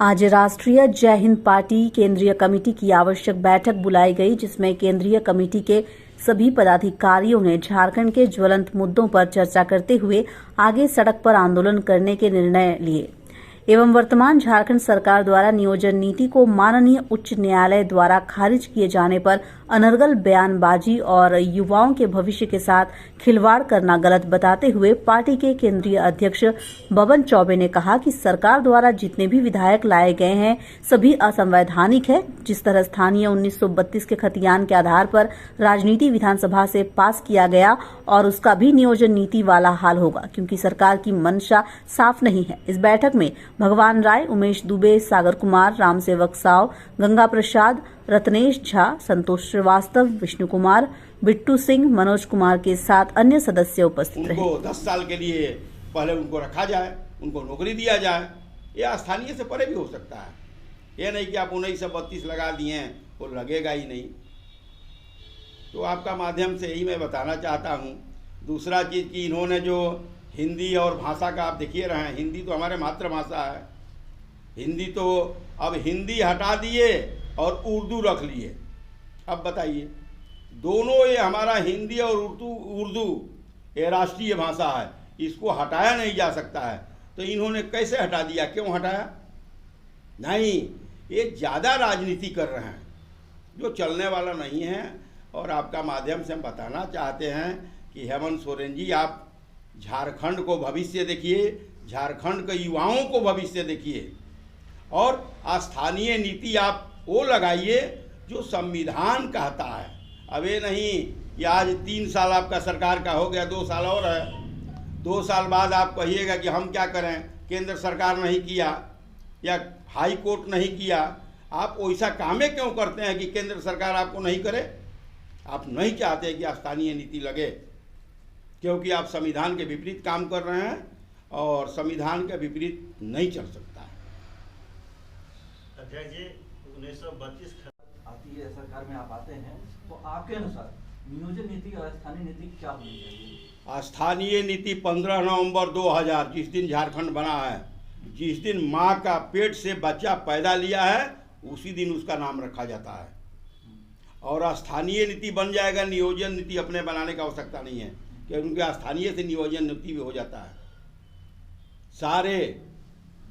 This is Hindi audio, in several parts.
आज राष्ट्रीय जय हिंद पार्टी केंद्रीय कमेटी की आवश्यक बैठक बुलाई गई, जिसमें केंद्रीय कमेटी के सभी पदाधिकारियों ने झारखंड के ज्वलंत मुद्दों पर चर्चा करते हुए आगे सड़क पर आंदोलन करने के निर्णय लिए एवं वर्तमान झारखंड सरकार द्वारा नियोजन नीति को माननीय उच्च न्यायालय द्वारा खारिज किए जाने पर अनर्गल बयानबाजी और युवाओं के भविष्य के साथ खिलवाड़ करना गलत बताते हुए पार्टी के केंद्रीय अध्यक्ष बबन चौबे ने कहा कि सरकार द्वारा जितने भी विधायक लाए गए हैं सभी असंवैधानिक है। जिस तरह स्थानीय 1932 के खतियान के आधार पर राजनीति विधानसभा से पास किया गया और उसका भी नियोजन नीति वाला हाल होगा, क्योंकि सरकार की मंशा साफ नहीं है। इस बैठक में भगवान राय, उमेश दुबे, सागर कुमार, रामसेवक साव, गंगा प्रसाद, रत्नेश झा, संतोष श्रीवास्तव, विष्णु कुमार, बिट्टू सिंह, मनोज कुमार के साथ अन्य सदस्य उपस्थित रहे। उनको 10 साल के लिए पहले उनको रखा जाए, उनको नौकरी दिया जाए। यह स्थानीय से परे भी हो सकता है। यह नहीं कि आप 1932 लगा दिए हैं, वो लगेगा ही नहीं। तो आपका माध्यम से यही मैं बताना चाहता हूँ। दूसरा चीज़ कि इन्होंने जो हिंदी और भाषा का आप देखिए रहे हैं, हिंदी तो हमारे मातृभाषा है। हिंदी तो अब हिंदी हटा दिए और उर्दू रख लिए। अब बताइए, दोनों ये हमारा हिंदी और उर्दू ये राष्ट्रीय भाषा है, इसको हटाया नहीं जा सकता है। तो इन्होंने कैसे हटा दिया, क्यों हटाया? नहीं, ये ज़्यादा राजनीति कर रहे हैं जो चलने वाला नहीं है। और आपका माध्यम से हम बताना चाहते हैं कि हेमंत सोरेन जी, आप झारखंड को भविष्य देखिए, झारखंड के युवाओं को भविष्य देखिए और स्थानीय नीति आप वो लगाइए जो संविधान कहता है। अब ये नहीं कि आज 3 साल आपका सरकार का हो गया, 2 साल और है, 2 साल बाद आप कहिएगा कि हम क्या करें, केंद्र सरकार नहीं किया या हाई कोर्ट नहीं किया। आप वैसा कामें क्यों करते हैं कि केंद्र सरकार आपको नहीं करे? आप नहीं चाहते कि स्थानीय नीति लगे, क्योंकि आप संविधान के विपरीत काम कर रहे हैं और संविधान के विपरीत नहीं चल सकता है। अध्यक्ष जी, 1932 आती है सरकार में, आप आते हैं, तो आपके अनुसार नियोजन नीति और स्थानीय नीति क्या होनी चाहिए? स्थानीय नीति 15 नवंबर 2000 जिस दिन झारखंड बना है, जिस दिन माँ का पेट से बच्चा पैदा लिया है, उसी दिन उसका नाम रखा जाता है। और स्थानीय नीति बन जाएगा, नियोजन नीति अपने बनाने का आवश्यकता नहीं है, क्योंकि स्थानीय से नियोजन नीति भी हो जाता है। सारे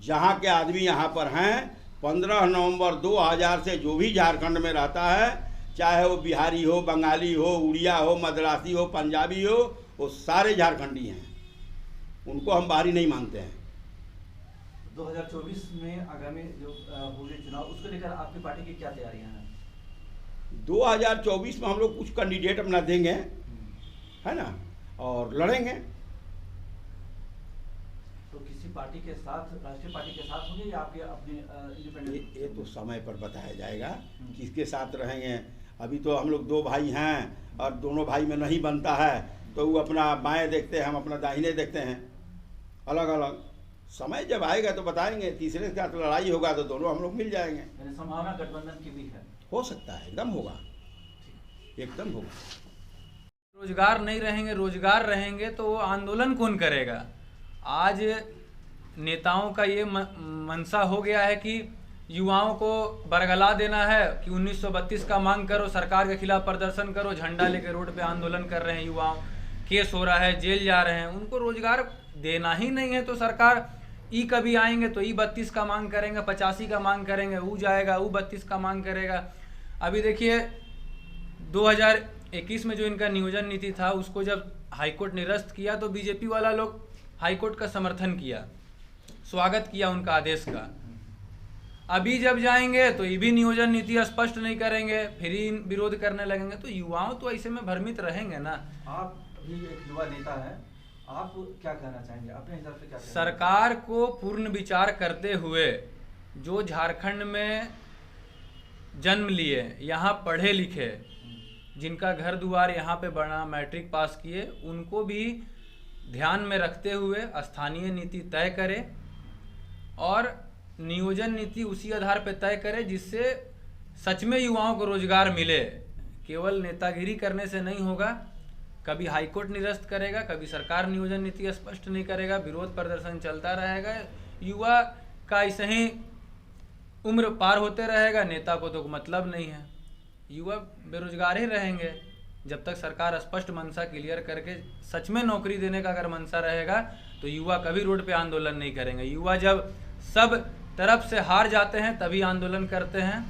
जहाँ के आदमी यहाँ पर हैं, 15 नवंबर 2000 से जो भी झारखंड में रहता है, चाहे वो बिहारी हो, बंगाली हो, उड़िया हो, मद्रासी हो, पंजाबी हो, वो सारे झारखंडी हैं। उनको हम बाहरी नहीं मानते हैं। 2024 में आगामी जो होंगे चुनाव, उसको लेकर आपकी पार्टी की क्या तैयारियां हैं? 2024 में हम लोग कुछ कैंडिडेट अपना देंगे, है ना, और लड़ेंगे। तो किसी पार्टी के साथ, राष्ट्रीय पार्टी के साथ होंगे या आपके अपने इंडिपेंडेंट? ये तो समय पर बताया जाएगा किसके साथ रहेंगे। अभी तो हम लोग 2 भाई हैं और दोनों भाई में नहीं बनता है, तो वो अपना बाएं देखते हैं, हम अपना दाहिने देखते हैं, अलग अलग। समय जब आएगा तो बताएंगे। तीसरे के साथ लड़ाई होगा तो दोनों हम लोग मिल जाएंगे। संभावना गठबंधन की भी है? हो सकता है, एकदम होगा, एकदम होगा। रोजगार नहीं रहेंगे, रोजगार रहेंगे तो आंदोलन कौन करेगा? आज नेताओं का ये मनसा हो गया है कि युवाओं को बरगला देना है कि 1932 का मांग करो, सरकार के खिलाफ प्रदर्शन करो, झंडा लेकर रोड पे आंदोलन कर रहे हैं युवाओं, केस हो रहा है, जेल जा रहे हैं। उनको रोजगार देना ही नहीं है तो सरकार ई कभी आएंगे तो ई 32 का मांग करेंगे, 85 का मांग करेंगे, वो जाएगा, वो 32 का मांग करेगा। अभी देखिए 2021 में जो इनका नियोजन नीति था, उसको जब हाईकोर्ट निरस्त किया तो बीजेपी वाला लोग हाईकोर्ट का समर्थन किया, स्वागत किया उनका आदेश का। अभी जब जाएंगे तो ये भी नियोजन नीति स्पष्ट नहीं करेंगे, फिर ही विरोध करने लगेंगे। तो युवाओं तो ऐसे में भ्रमित रहेंगे ना। आप भी एक युवा नेता हैं, आप क्या कहना चाहेंगे अपने हिसाब से? क्या सरकार को पूर्ण विचार करते हुए जो झारखंड में जन्म लिए, यहाँ पढ़े लिखे, जिनका घर दुआर यहाँ पे बना, मैट्रिक पास किए, उनको भी ध्यान में रखते हुए स्थानीय नीति तय करे और नियोजन नीति उसी आधार पर तय करे जिससे सच में युवाओं को रोजगार मिले। केवल नेतागिरी करने से नहीं होगा। कभी हाईकोर्ट निरस्त करेगा, कभी सरकार नियोजन नीति स्पष्ट नहीं करेगा, विरोध प्रदर्शन चलता रहेगा। युवा का ऐसे ही उम्र पार होते रहेगा, नेता को तो मतलब नहीं है, युवा बेरोजगार ही रहेंगे। जब तक सरकार स्पष्ट मंशा क्लियर करके सच में नौकरी देने का अगर मंशा रहेगा तो युवा कभी रोड पे आंदोलन नहीं करेंगे। युवा जब सब तरफ से हार जाते हैं तभी आंदोलन करते हैं,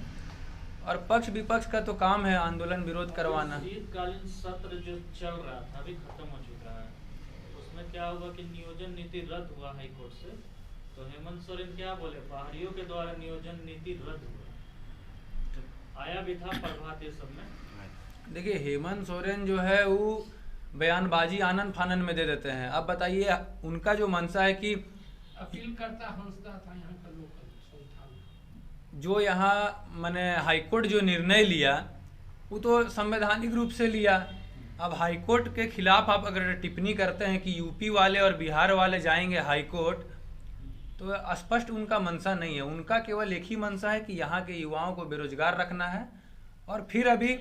और पक्ष विपक्ष का तो काम है आंदोलन विरोध करवाना। शीतकालीन सत्र जो चल रहा था अभी खत्म हो चुका है, उसमें क्या हुआ कि नियोजन नीति रद्द हुआ हाई कोर्ट से। तो हेमंत सोरेन क्या बोले, बाहरियों के द्वारा नियोजन नीति रद्द हुआ, आया भी था प्रभात ये सब में। देखिए हेमंत सोरेन जो है वो बयानबाजी आनन फानन में दे देते हैं। अब बताइए उनका जो मंशा है कि अपील करता हंसदा था यहाँ का लोकल संस्थान, जो यहाँ मैंने हाईकोर्ट जो निर्णय लिया वो तो संवैधानिक रूप से लिया। अब हाईकोर्ट के खिलाफ आप अगर टिप्पणी करते हैं कि यूपी वाले और बिहार वाले जाएंगे हाईकोर्ट, तो स्पष्ट उनका मंशा नहीं है। उनका केवल एक ही मंशा है कि यहाँ के युवाओं को बेरोजगार रखना है, और फिर अभी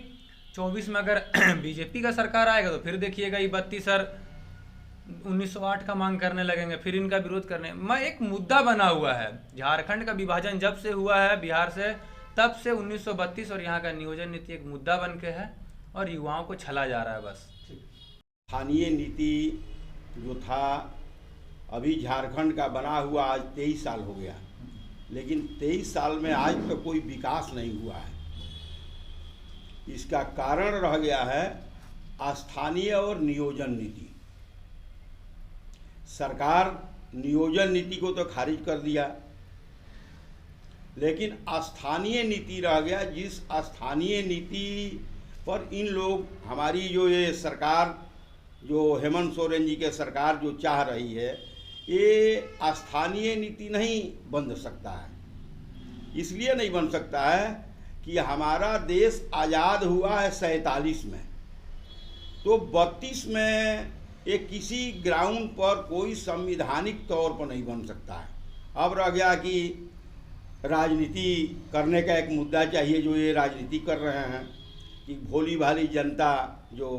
24 में अगर बीजेपी का सरकार आएगा तो फिर देखिएगा ये 32 और 1908 का मांग करने लगेंगे, फिर इनका विरोध करने। मैं एक मुद्दा बना हुआ है, झारखंड का विभाजन जब से हुआ है बिहार से, तब से 1932 और यहाँ का नियोजन नीति एक मुद्दा बन के है और युवाओं को छला जा रहा है बस। स्थानीय नीति जो था अभी झारखंड का बना हुआ आज 23 साल हो गया, लेकिन 23 साल में आज तक तो कोई विकास नहीं हुआ है। इसका कारण रह गया है स्थानीय और नियोजन नीति। सरकार नियोजन नीति को तो खारिज कर दिया, लेकिन स्थानीय नीति रह गया। जिस स्थानीय नीति पर इन लोग, हमारी जो ये सरकार, जो हेमंत सोरेन जी के सरकार जो चाह रही है, ये स्थानीय नीति नहीं बन सकता है। इसलिए नहीं बन सकता है कि हमारा देश आज़ाद हुआ है 47 में, तो 32 में एक किसी ग्राउंड पर कोई संविधानिक तौर पर नहीं बन सकता है। अब रह गया कि राजनीति करने का एक मुद्दा चाहिए, जो ये राजनीति कर रहे हैं कि भोली भाली जनता जो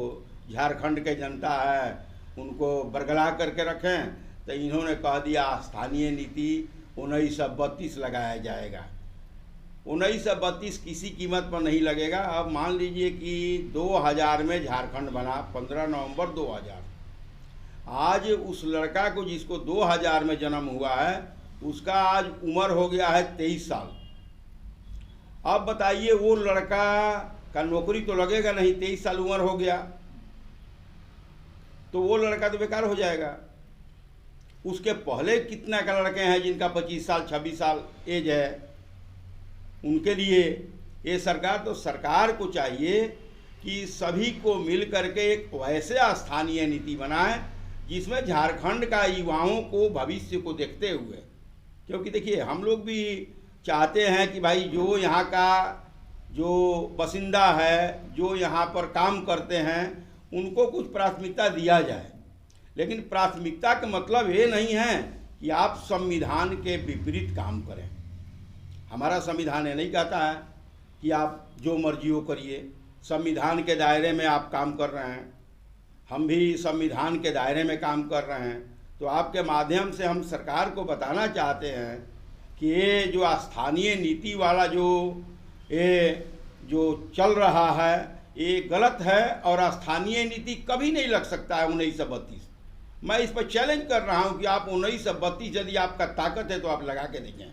झारखंड के जनता है उनको बरगला करके रखें। तो इन्होंने कह दिया स्थानीय नीति 1932 लगाया जाएगा। 1932 किसी कीमत पर नहीं लगेगा। अब मान लीजिए कि 2000 में झारखंड बना, 15 नवंबर 2000। आज उस लड़का को जिसको 2000 में जन्म हुआ है, उसका आज उम्र हो गया है 23 साल। अब बताइए वो लड़का का नौकरी तो लगेगा नहीं, 23 साल उम्र हो गया तो वो लड़का तो बेकार हो जाएगा। उसके पहले कितना का लड़के हैं जिनका 25 साल 26 साल एज है, उनके लिए ये सरकार को चाहिए कि सभी को मिल करके एक वैसे स्थानीय नीति बनाए जिसमें झारखंड का युवाओं को भविष्य को देखते हुए, क्योंकि देखिए हम लोग भी चाहते हैं कि भाई जो यहाँ का जो बसिंदा है, जो यहाँ पर काम करते हैं, उनको कुछ प्राथमिकता दिया जाए। लेकिन प्राथमिकता का मतलब ये नहीं है कि आप संविधान के विपरीत काम करें। हमारा संविधान ये नहीं कहता है कि आप जो मर्जी हो करिए, संविधान के दायरे में आप काम कर रहे हैं, हम भी संविधान के दायरे में काम कर रहे हैं। तो आपके माध्यम से हम सरकार को बताना चाहते हैं कि ये जो स्थानीय नीति वाला जो चल रहा है ये गलत है, और स्थानीय नीति कभी नहीं लग सकता है 1932। मैं इस पर चैलेंज कर रहा हूं कि आप 1932 यदि आपका ताकत है तो आप लगा के देखें,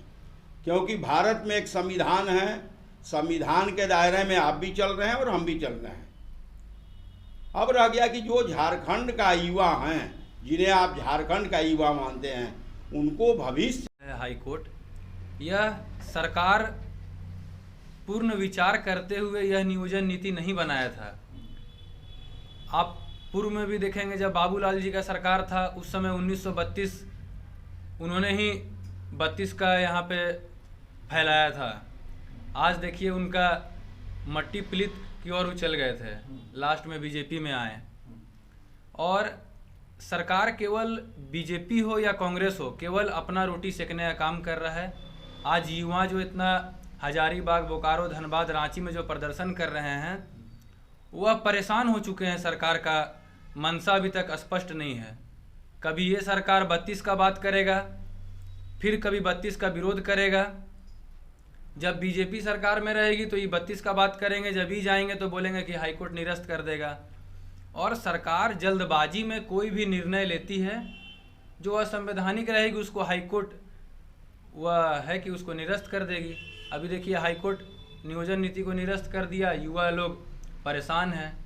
क्योंकि भारत में एक संविधान है, संविधान के दायरे में आप भी चल रहे हैं और हम भी चल रहे हैं। अब रह गया कि जो झारखंड का युवा हैं, जिन्हें आप झारखंड का युवा मानते हैं, उनको भविष्य। हाईकोर्ट यह सरकार पूर्ण विचार करते हुए यह नियोजन नीति नहीं बनाया था। आप पूर्व में भी देखेंगे जब बाबूलाल जी का सरकार था उस समय 1932 उन्होंने ही 32 का यहाँ पे फैलाया था। आज देखिए उनका मट्टी प्लित की ओर चल गए थे, लास्ट में बीजेपी में आए। और सरकार केवल बीजेपी हो या कांग्रेस हो, केवल अपना रोटी सेकने का काम कर रहा है। आज युवा जो इतना हजारीबाग, बोकारो, धनबाद, रांची में जो प्रदर्शन कर रहे हैं, वह परेशान हो चुके हैं। सरकार का मंशा अभी तक स्पष्ट नहीं है। कभी ये सरकार 32 का बात करेगा, फिर कभी 32 का विरोध करेगा। जब बीजेपी सरकार में रहेगी तो ये 32 का बात करेंगे, जब ही जाएंगे तो बोलेंगे कि हाईकोर्ट निरस्त कर देगा। और सरकार जल्दबाजी में कोई भी निर्णय लेती है जो असंवैधानिक रहेगी, उसको हाईकोर्ट वह है कि उसको निरस्त कर देगी। अभी देखिए हाईकोर्ट नियोजन नीति को निरस्त कर दिया, युवा लोग परेशान हैं।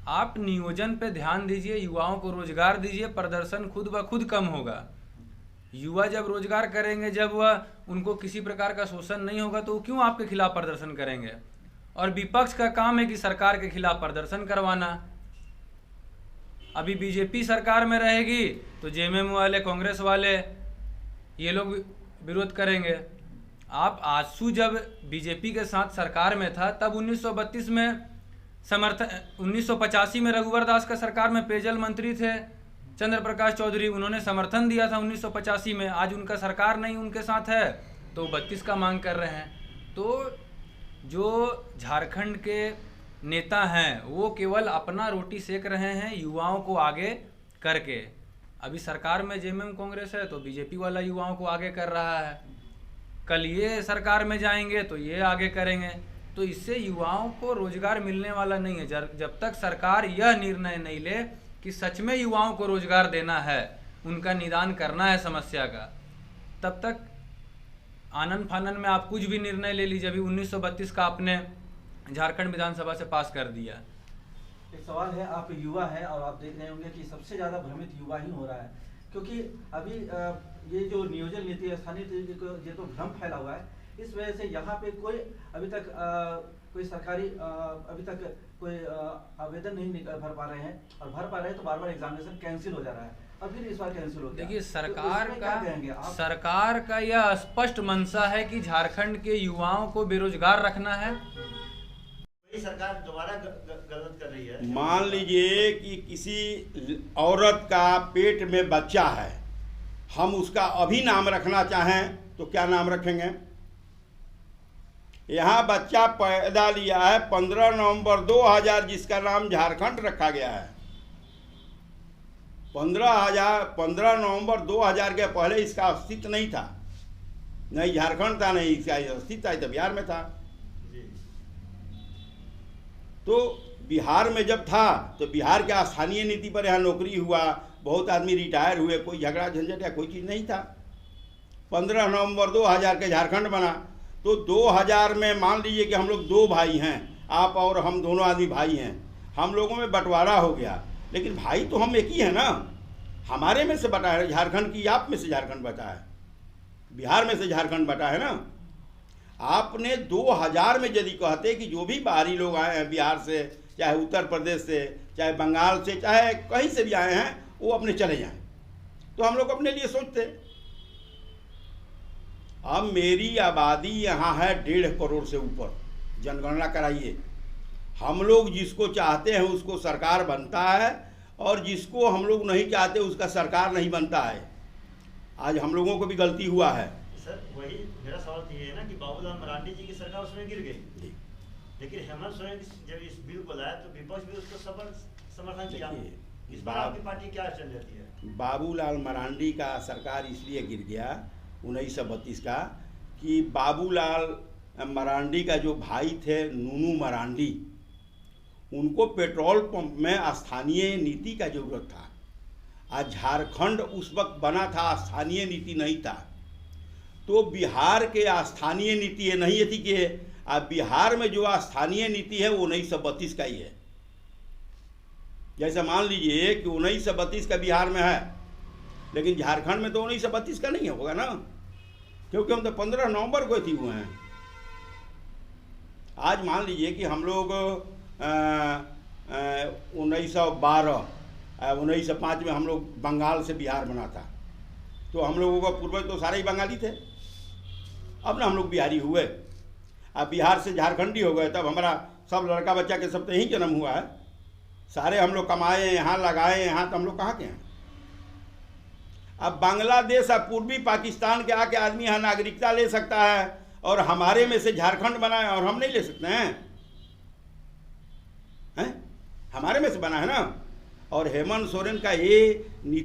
आप नियोजन पे ध्यान दीजिए, युवाओं को रोजगार दीजिए, प्रदर्शन खुद ब खुद कम होगा। युवा जब रोजगार करेंगे, जब वह उनको किसी प्रकार का शोषण नहीं होगा, तो वो क्यों आपके खिलाफ प्रदर्शन करेंगे। और विपक्ष का काम है कि सरकार के खिलाफ प्रदर्शन करवाना। अभी बीजेपी सरकार में रहेगी तो जेएमएम वाले, कांग्रेस वाले, ये लोग विरोध करेंगे। आप आजसू जब बीजेपी के साथ सरकार में था तब 1932 में 1985 में रघुवर दास का सरकार में पेयजल मंत्री थे चंद्र प्रकाश चौधरी, उन्होंने समर्थन दिया था 1985 में। आज उनका सरकार नहीं उनके साथ है तो 32 का मांग कर रहे हैं। तो जो झारखंड के नेता हैं वो केवल अपना रोटी सेक रहे हैं युवाओं को आगे करके। अभी सरकार में जेएमएम कांग्रेस है तो बीजेपी वाला युवाओं को आगे कर रहा है, कल ये सरकार में जाएंगे तो ये आगे करेंगे। तो इससे युवाओं को रोजगार मिलने वाला नहीं है। जब तक सरकार यह निर्णय नहीं ले कि सच में युवाओं को रोजगार देना है, उनका निदान करना है समस्या का, तब तक आनन फानन में आप कुछ भी निर्णय ले लीजिए। अभी 1932 का आपने झारखंड विधानसभा से पास कर दिया। एक सवाल है, आप युवा हैं और आप देख रहे होंगे कि सबसे ज़्यादा भ्रमित युवा ही हो रहा है, क्योंकि अभी ये जो नियोजन नीति है, स्थानीय नीति को ये तो भ्रम फैला हुआ है। इस वजह से यहाँ पे कोई अभी तक कोई सरकारी अभी तक कोई आवेदन नहीं भर पा रहे हैं, और भर पा रहे हैं तो बार बार एग्जामिनेशन कैंसिल हो जा रहा है, और फिर इस बार कैंसिल हो गया। देखिए तो सरकार का यह स्पष्ट मंशा है कि झारखंड के युवाओं को बेरोजगार रखना है। सरकार दोबारा गलत कर रही है। मान लीजिए कि किसी औरत का पेट में बच्चा है, हम उसका अभी नाम रखना चाहें तो क्या नाम रखेंगे। यहाँ बच्चा पैदा लिया है 15 नवंबर 2000, जिसका नाम झारखंड रखा गया है। 15 नवंबर 2000 के पहले इसका अस्तित्व नहीं था, नहीं झारखंड था, नहीं इसका अस्तित्व था, तो बिहार में था। तो बिहार में जब था तो बिहार के स्थानीय नीति पर यहाँ नौकरी हुआ, बहुत आदमी रिटायर हुए, कोई झगड़ा झंझट या कोई चीज़ नहीं था। 15 नवंबर 2000 के झारखंड बना। तो 2000 में मान लीजिए कि हम लोग 2 भाई हैं, आप और हम दोनों आदमी भाई हैं, हम लोगों में बंटवारा हो गया, लेकिन भाई तो हम एक ही है ना। हमारे में से बटा है झारखंड की, आप में से झारखंड बटा है, बिहार में से झारखंड बटा है ना। आपने 2000 में यदि कहते कि जो भी बाहरी लोग आए हैं बिहार से, चाहे उत्तर प्रदेश से, चाहे बंगाल से, चाहे कहीं से भी आए हैं, वो अपने चले जाएं, तो हम लोग अपने लिए सोचते। अब मेरी आबादी यहाँ है 1.5 करोड़ से ऊपर, जनगणना कराइए। हम लोग जिसको चाहते हैं उसको सरकार बनता है, और जिसको हम लोग नहीं चाहते उसका सरकार नहीं बनता है। आज हम लोगों को भी गलती हुआ है। सर वही मेरा सवाल तो ये है ना कि बाबूलाल मरांडी जी की सरकार उसमें गिर गई, लेकिन हेमंत सोरेन जब इस बिल को लाया तो विपक्ष भी उसको समर्थन किया। इस बार आपकी पार्टी क्या चल जाती है। बाबूलाल मरांडी का सरकार इसलिए गिर गया 1932 का कि बाबूलाल मरांडी का जो भाई थे नूनू मरांडी, उनको पेट्रोल पंप में स्थानीय नीति का जरूरत था। आज झारखंड उस वक्त बना था, स्थानीय नीति नहीं था। तो बिहार के स्थानीय नीति ये नहीं थी कि बिहार में जो स्थानीय नीति है वो 1932 का ही है। जैसे मान लीजिए कि 1932 का बिहार में है, लेकिन झारखंड में तो 1932 का नहीं होगा ना, क्योंकि हम तो 15 नवंबर को थी हुए हैं। आज मान लीजिए कि हम लोग 1912 1905 में हम लोग बंगाल से बिहार बना था, तो हम लोगों का पूर्वज तो सारे ही बंगाली थे। अब ना हम लोग बिहारी हुए, अब बिहार से झारखंडी हो गए, तब हमारा सब लड़का बच्चा के सब तो यहीं जन्म हुआ है। सारे हम लोग कमाए यहाँ, लगाए यहाँ, तो हम लोग कहाँ के हैं। अब बांग्लादेश और पूर्वी पाकिस्तान के आके आदमी यहाँ नागरिकता ले सकता है, और हमारे में से झारखंड बना है, और हम नहीं ले सकते हैं। हमारे में से बना है ना। और हेमंत सोरेन का ये नीति